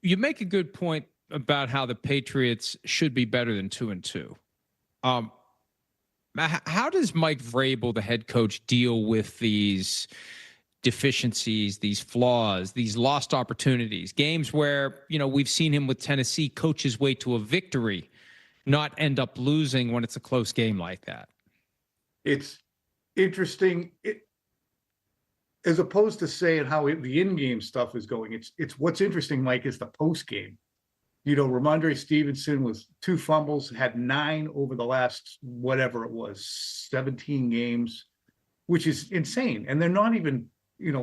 You make a good point about how the Patriots should be better than 2-2. How does Mike Vrabel, the head coach, deal with these deficiencies, these flaws, these lost opportunities, games where, we've seen him with Tennessee coach his way to a victory, not end up losing when it's a close game like that? It's interesting. As opposed to saying how the in-game stuff is going, it's what's interesting, Mike, is the post-game. Ramondre Stevenson with 2 fumbles, had 9 over the last, whatever it was, 17 games, which is insane. And they're not even,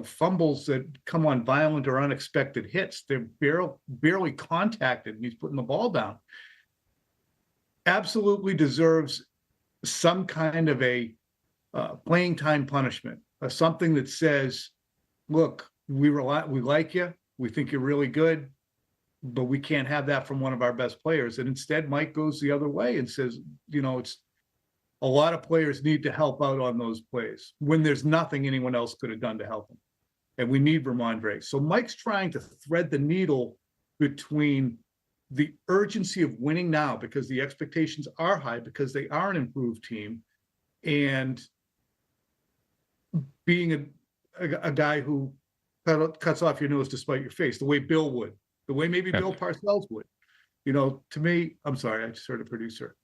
fumbles that come on violent or unexpected hits. They're barely contacted, and he's putting the ball down. Absolutely deserves some kind of a playing time punishment, something that says, look, we like you, we think you're really good, but we can't have that from one of our best players. And instead, Mike goes the other way and says, it's a lot of players need to help out on those plays when there's nothing anyone else could have done to help them. And we need Ramondre. So Mike's trying to thread the needle between the urgency of winning now because the expectations are high, because they are an improved team, and being a guy who cuts off your nose to spite your face, the way Bill would, the way maybe Bill Parcells would. To me, I'm sorry, I just heard a producer.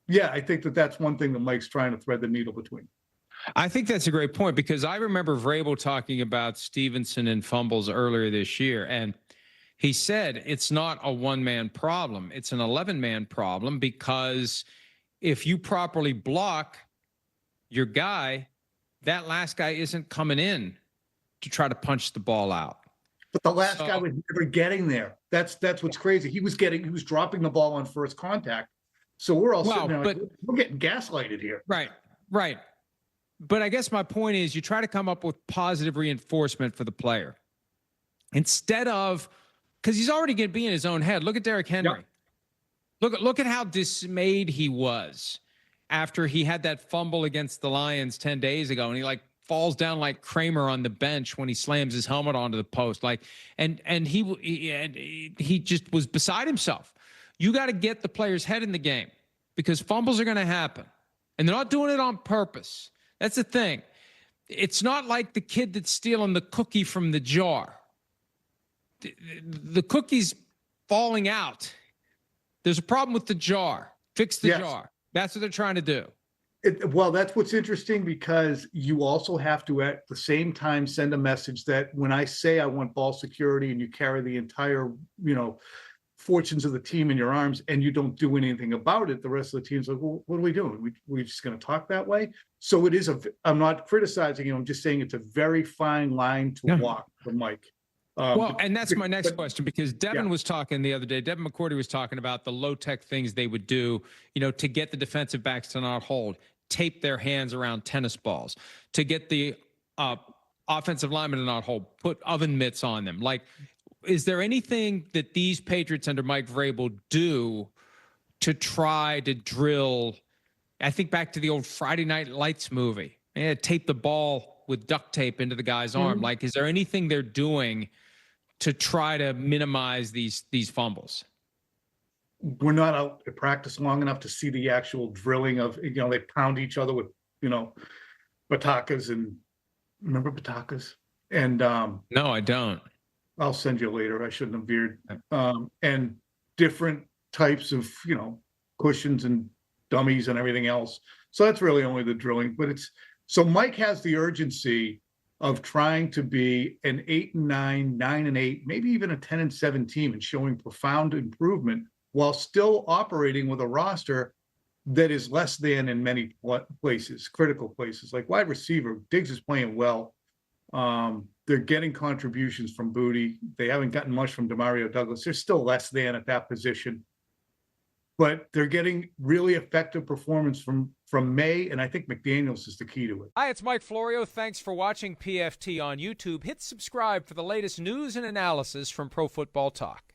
Yeah, I think that's one thing that Mike's trying to thread the needle between. I think that's a great point, because I remember Vrabel talking about Stevenson and fumbles earlier this year, and he said it's not a one-man problem. It's an 11-man problem, because if you properly block your guy, that last guy isn't coming in to try to punch the ball out. But the last guy was never getting there. That's what's crazy. He was dropping the ball on first contact. So we're all sitting there like, we're getting gaslighted here. Right. But I guess my point is, you try to come up with positive reinforcement for the player instead of, because he's already going to be in his own head. Look at Derrick Henry. Yep. Look at how dismayed he was after he had that fumble against the Lions 10 days ago, and he falls down like Kramer on the bench when he slams his helmet onto the post. And he just was beside himself. You got to get the player's head in the game, because fumbles are going to happen, and they're not doing it on purpose. That's the thing. It's not like the kid that's stealing the cookie from the jar. The cookie's falling out. There's a problem with the jar. Fix the jar. That's what they're trying to do. Well, that's what's interesting, because you also have to, at the same time, send a message that when I say I want ball security and you carry the entire, fortunes of the team in your arms and you don't do anything about it, the rest of the team's like, well, what are we doing? We're just going to talk that way? So it is I'm not criticizing him. I'm just saying it's a very fine line to walk for Mike. And that's my next question, because Devin was talking the other day. Devin McCourty was talking about the low-tech things they would do, to get the defensive backs to not hold, tape their hands around tennis balls, to get the offensive linemen to not hold, put oven mitts on them. Is there anything that these Patriots under Mike Vrabel do to try to drill? I think back to the old Friday Night Lights movie. They had tape the ball with duct tape into the guy's arm. Is there anything they're doing to try to minimize these fumbles? We're not out at practice long enough to see the actual drilling of, they pound each other with, batakas, and remember batakas? And no, I don't. I'll send you later. I shouldn't have veered. And different types of, cushions and dummies and everything else. So that's really only the drilling. But so Mike has the urgency of trying to be an 8-9, 9-8, maybe even a 10-7 team, and showing profound improvement while still operating with a roster that is less than in many places, critical places. Like wide receiver, Diggs is playing well. They're getting contributions from Booty. They haven't gotten much from Demario Douglas. They're still less than at that position, but they're getting really effective performance from May, and I think McDaniels is the key to it. Hi, it's Mike Florio. Thanks for watching PFT on YouTube. Hit subscribe for the latest news and analysis from Pro Football Talk.